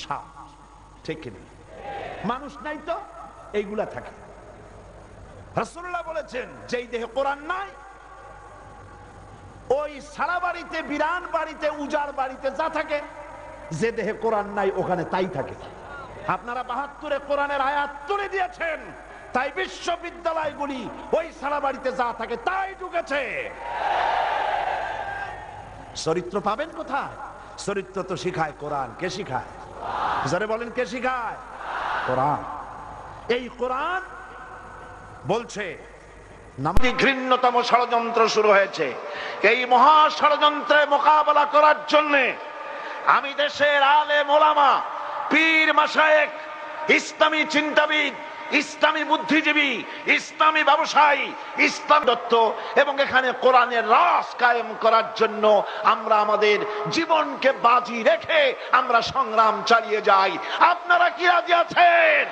সাপ, ঠিক কিনা? মানুষ নাই তো এইগুলা থাকে। রাসূলুল্লাহ বলেছেন যেই দেহে কোরআন নাই ওই সারা বাড়িতে, বিরান বাড়িতে, উজাড় বাড়িতে যা থাকে, যে দেহে কোরআন নাই ওখানে তাই থাকে। আপনারা ৭২-এ কোরআনের আয়াত তুলে দিয়েছেন, তাই বিশ্ববিদ্যালয়গুলি ওই সারা বাড়িতে যা থাকে তাই ঢুকেছে। চরিত্র পাবেন কোথায়? চরিত্র তো শিখায় কোরআন। কে শিখায়? যারা বলেন কে শিখায়? কোরআন। এই কোরআন বলছে ঘৃণ্যতম ষড়যন্ত্র শুরু হয়েছে। এই মহা ষড়যন্ত্রে মোকাবেলা করার জন্য আমি দেশের আলেম ওলামা, পীর মাশায়েখ, ইসলামী চিন্তাবিদ, ইসলামী বুদ্ধিজীবী, ইসলামী ব্যবসায়ী, ইসলাম দত্ত এবং এখানে কোরআনের রাস কায়েম করার জন্য আমরা আমাদের জীবনকে বাজি রেখে আমরা সংগ্রাম চালিয়ে যাই। আপনারা কি রাজি আছেন?